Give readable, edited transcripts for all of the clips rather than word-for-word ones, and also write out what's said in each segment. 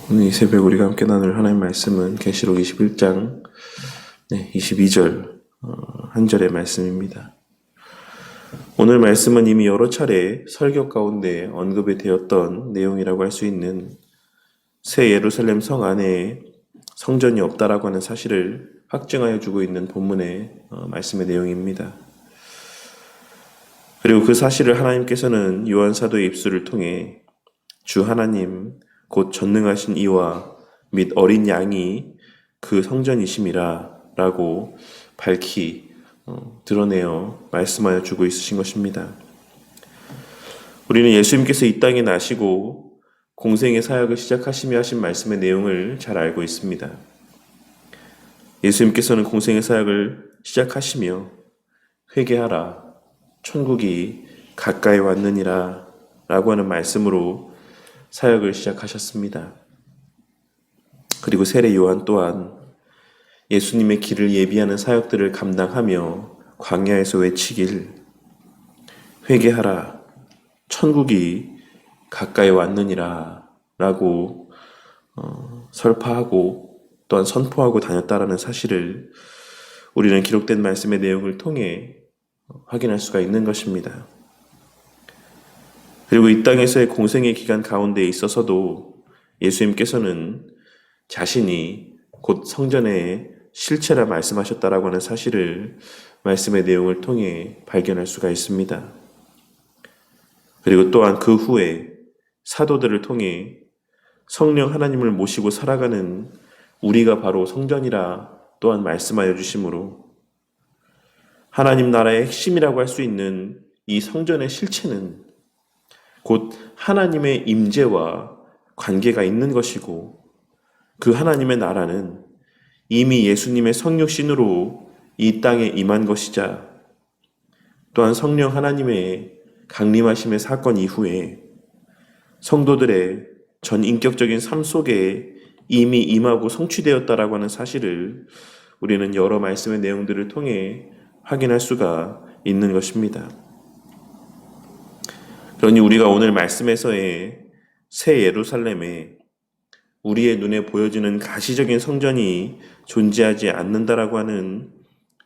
오늘 이 새벽 우리가 함께 나눌 하나님의 말씀은 계시록 21장 22절 한 절의 말씀입니다. 오늘 말씀은 이미 여러 차례 설교 가운데 언급이 되었던 내용이라고 할 수 있는 새 예루살렘 성 안에 성전이 없다라고 하는 사실을 확증하여 주고 있는 본문의 말씀의 내용입니다. 그리고 그 사실을 하나님께서는 요한 사도의 입술을 통해 주 하나님 곧 전능하신 이와 및 어린 양이 그 성전이심이라 라고 밝히 드러내어 말씀하여 주고 있으신 것입니다. 우리는 예수님께서 이 땅에 나시고 공생의 사역을 시작하시며 하신 말씀의 내용을 잘 알고 있습니다. 예수님께서는 공생의 사역을 시작하시며 회개하라, 천국이 가까이 왔느니라 라고 하는 말씀으로 사역을 시작하셨습니다. 그리고 세례 요한 또한 예수님의 길을 예비하는 사역들을 감당하며 광야에서 외치길 회개하라, 천국이 가까이 왔느니라 라고 설파하고 또한 선포하고 다녔다라는 사실을 우리는 기록된 말씀의 내용을 통해 확인할 수가 있는 것입니다. 그리고 이 땅에서의 공생의 기간 가운데 있어서도 예수님께서는 자신이 곧 성전의 실체라 말씀하셨다라고 하는 사실을 말씀의 내용을 통해 발견할 수가 있습니다. 그리고 또한 그 후에 사도들을 통해 성령 하나님을 모시고 살아가는 우리가 바로 성전이라 또한 말씀하여 주심으로 하나님 나라의 핵심이라고 할 수 있는 이 성전의 실체는 곧 하나님의 임재와 관계가 있는 것이고 그 하나님의 나라는 이미 예수님의 성육신으로 이 땅에 임한 것이자 또한 성령 하나님의 강림하심의 사건 이후에 성도들의 전인격적인 삶 속에 이미 임하고 성취되었다라고 하는 사실을 우리는 여러 말씀의 내용들을 통해 확인할 수가 있는 것입니다. 그러니 우리가 오늘 말씀에서의 새 예루살렘에 우리의 눈에 보여지는 가시적인 성전이 존재하지 않는다라고 하는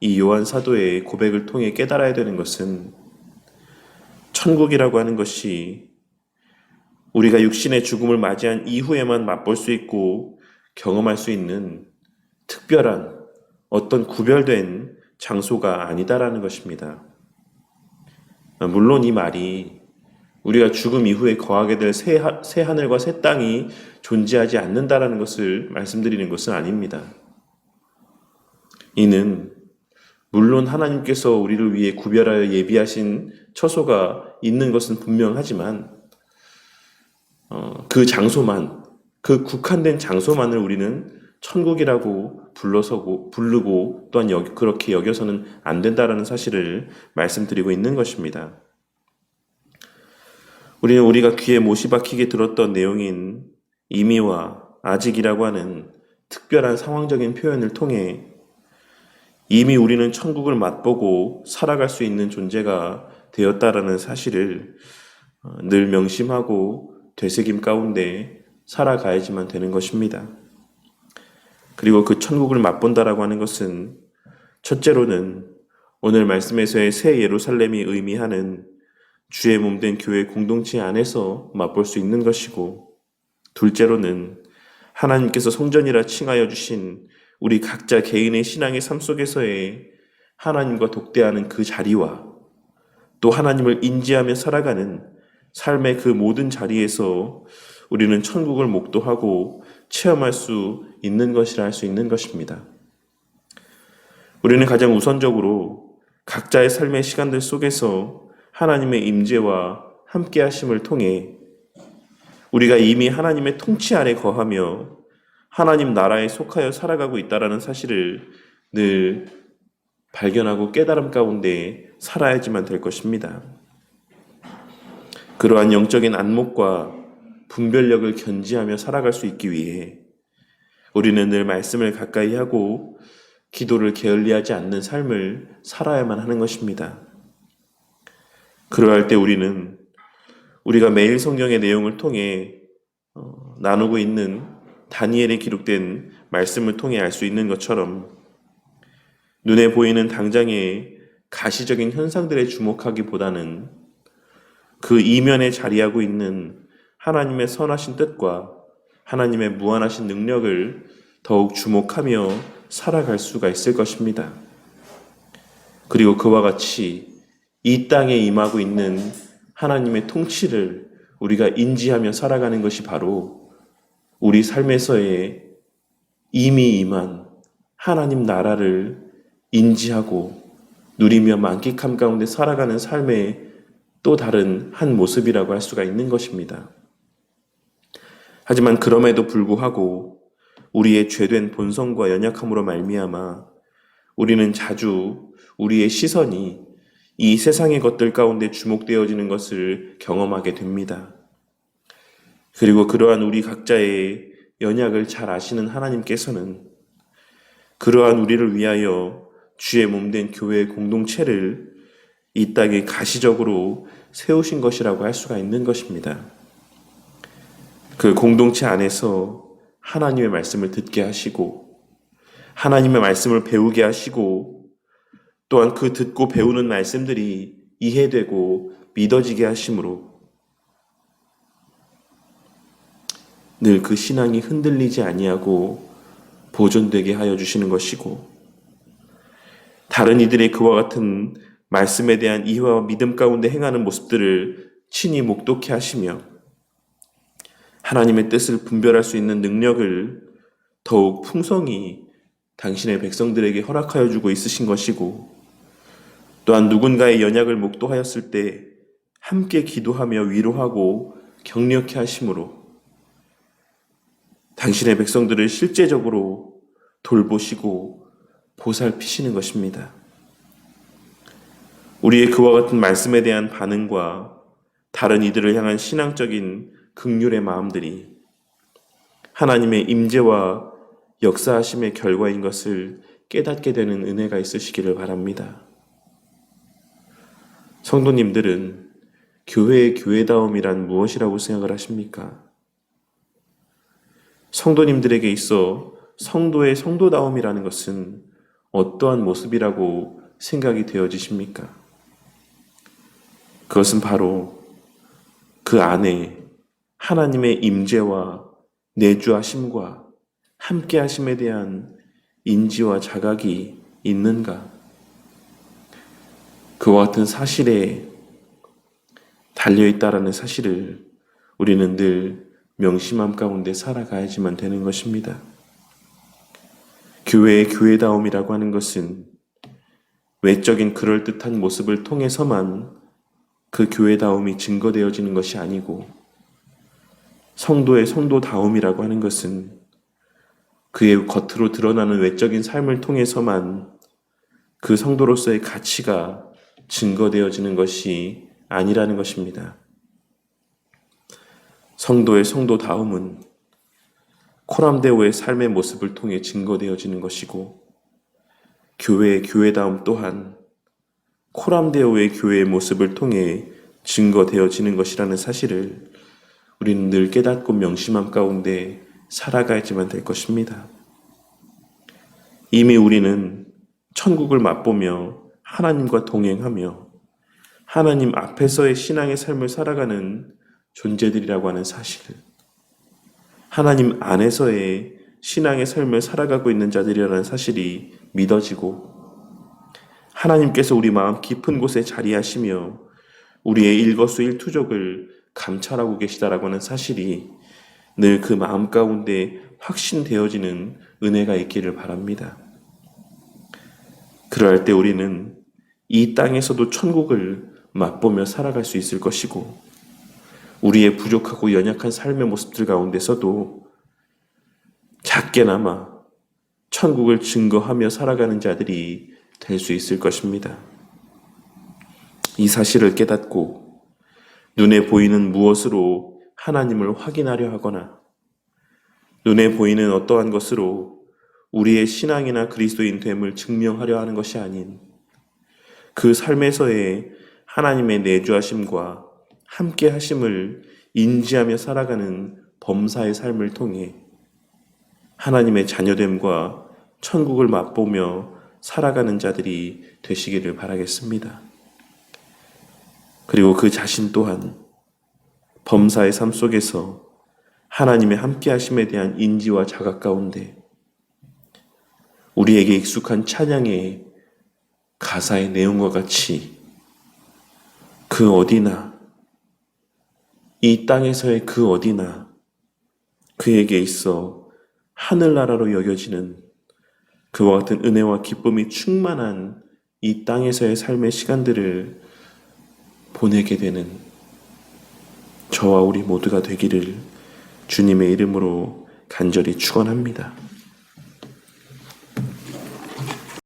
이 요한 사도의 고백을 통해 깨달아야 되는 것은 천국이라고 하는 것이 우리가 육신의 죽음을 맞이한 이후에만 맛볼 수 있고 경험할 수 있는 특별한 어떤 구별된 장소가 아니다라는 것입니다. 물론 이 말이 우리가 죽음 이후에 거하게 될 새 하늘과 새 땅이 존재하지 않는다라는 것을 말씀드리는 것은 아닙니다. 이는 물론 하나님께서 우리를 위해 구별하여 예비하신 처소가 있는 것은 분명하지만 그 장소만, 그 국한된 장소만을 우리는 천국이라고 부르고 또한 그렇게 여겨서는 안 된다라는 사실을 말씀드리고 있는 것입니다. 우리는 우리가 귀에 못이 박히게 들었던 내용인 이미와 아직이라고 하는 특별한 상황적인 표현을 통해 이미 우리는 천국을 맛보고 살아갈 수 있는 존재가 되었다라는 사실을 늘 명심하고 되새김 가운데 살아가야지만 되는 것입니다. 그리고 그 천국을 맛본다라고 하는 것은 첫째로는 오늘 말씀에서의 새 예루살렘이 의미하는 주의 몸된 교회 공동체 안에서 맛볼 수 있는 것이고, 둘째로는 하나님께서 성전이라 칭하여 주신 우리 각자 개인의 신앙의 삶 속에서의 하나님과 독대하는 그 자리와 또 하나님을 인지하며 살아가는 삶의 그 모든 자리에서 우리는 천국을 목도하고 체험할 수 있는 것이라 할 수 있는 것입니다. 우리는 가장 우선적으로 각자의 삶의 시간들 속에서 하나님의 임재와 함께 하심을 통해 우리가 이미 하나님의 통치 아래 거하며 하나님 나라에 속하여 살아가고 있다는 사실을 늘 발견하고 깨달음 가운데 살아야지만 될 것입니다. 그러한 영적인 안목과 분별력을 견지하며 살아갈 수 있기 위해 우리는 늘 말씀을 가까이 하고 기도를 게을리하지 않는 삶을 살아야만 하는 것입니다. 그러할 때 우리가 매일 성경의 내용을 통해 나누고 있는 다니엘에 기록된 말씀을 통해 알 수 있는 것처럼 눈에 보이는 당장의 가시적인 현상들에 주목하기보다는 그 이면에 자리하고 있는 하나님의 선하신 뜻과 하나님의 무한하신 능력을 더욱 주목하며 살아갈 수가 있을 것입니다. 그리고 그와 같이 이 땅에 임하고 있는 하나님의 통치를 우리가 인지하며 살아가는 것이 바로 우리 삶에서의 이미 임한 하나님 나라를 인지하고 누리며 만끽함 가운데 살아가는 삶의 또 다른 한 모습이라고 할 수가 있는 것입니다. 하지만 그럼에도 불구하고 우리의 죄된 본성과 연약함으로 말미암아 우리는 자주 우리의 시선이 이 세상의 것들 가운데 주목되어지는 것을 경험하게 됩니다. 그리고 그러한 우리 각자의 연약을 잘 아시는 하나님께서는 그러한 우리를 위하여 주의 몸된 교회의 공동체를 이 땅에 가시적으로 세우신 것이라고 할 수가 있는 것입니다. 그 공동체 안에서 하나님의 말씀을 듣게 하시고 하나님의 말씀을 배우게 하시고 또한 그 듣고 배우는 말씀들이 이해되고 믿어지게 하심으로 늘 그 신앙이 흔들리지 아니하고 보존되게 하여 주시는 것이고 다른 이들의 그와 같은 말씀에 대한 이해와 믿음 가운데 행하는 모습들을 친히 목독해 하시며 하나님의 뜻을 분별할 수 있는 능력을 더욱 풍성히 당신의 백성들에게 허락하여 주고 있으신 것이고 또한 누군가의 연약을 목도하였을 때 함께 기도하며 위로하고 격려케 하심으로 당신의 백성들을 실제적으로 돌보시고 보살피시는 것입니다. 우리의 그와 같은 말씀에 대한 반응과 다른 이들을 향한 신앙적인 긍휼의 마음들이 하나님의 임재와 역사하심의 결과인 것을 깨닫게 되는 은혜가 있으시기를 바랍니다. 성도님들은 교회의 교회다움이란 무엇이라고 생각을 하십니까? 성도님들에게 있어 성도의 성도다움이라는 것은 어떠한 모습이라고 생각이 되어지십니까? 그것은 바로 그 안에 하나님의 임재와 내주하심과 함께하심에 대한 인지와 자각이 있는가? 그와 같은 사실에 달려있다라는 사실을 우리는 늘 명심함 가운데 살아가야지만 되는 것입니다. 교회의 교회다움이라고 하는 것은 외적인 그럴듯한 모습을 통해서만 그 교회다움이 증거되어지는 것이 아니고 성도의 성도다움이라고 하는 것은 그의 겉으로 드러나는 외적인 삶을 통해서만 그 성도로서의 가치가 증거되어지는 것이 아니라는 것입니다. 성도의 성도다움은 코람데오의 삶의 모습을 통해 증거되어지는 것이고 교회의 교회다움 또한 코람데오의 교회의 모습을 통해 증거되어지는 것이라는 사실을 우리는 늘 깨닫고 명심함 가운데 살아가야지만 될 것입니다. 이미 우리는 천국을 맛보며 하나님과 동행하며 하나님 앞에서의 신앙의 삶을 살아가는 존재들이라고 하는 사실, 하나님 안에서의 신앙의 삶을 살아가고 있는 자들이라는 사실이 믿어지고 하나님께서 우리 마음 깊은 곳에 자리하시며 우리의 일거수일투족을 감찰하고 계시다라고 하는 사실이 늘 그 마음 가운데 확신되어지는 은혜가 있기를 바랍니다. 그러할 때 우리는 이 땅에서도 천국을 맛보며 살아갈 수 있을 것이고 우리의 부족하고 연약한 삶의 모습들 가운데서도 작게나마 천국을 증거하며 살아가는 자들이 될 수 있을 것입니다. 이 사실을 깨닫고 눈에 보이는 무엇으로 하나님을 확인하려 하거나 눈에 보이는 어떠한 것으로 우리의 신앙이나 그리스도인 됨을 증명하려 하는 것이 아닌 그 삶에서의 하나님의 내주하심과 함께 하심을 인지하며 살아가는 범사의 삶을 통해 하나님의 자녀됨과 천국을 맛보며 살아가는 자들이 되시기를 바라겠습니다. 그리고 그 자신 또한 범사의 삶 속에서 하나님의 함께하심에 대한 인지와 자각 가운데 우리에게 익숙한 찬양의 가사의 내용과 같이 그 어디나, 이 땅에서의 그 어디나 그에게 있어 하늘나라로 여겨지는 그와 같은 은혜와 기쁨이 충만한 이 땅에서의 삶의 시간들을 보내게 되는 저와 우리 모두가 되기를 주님의 이름으로 간절히 축원합니다.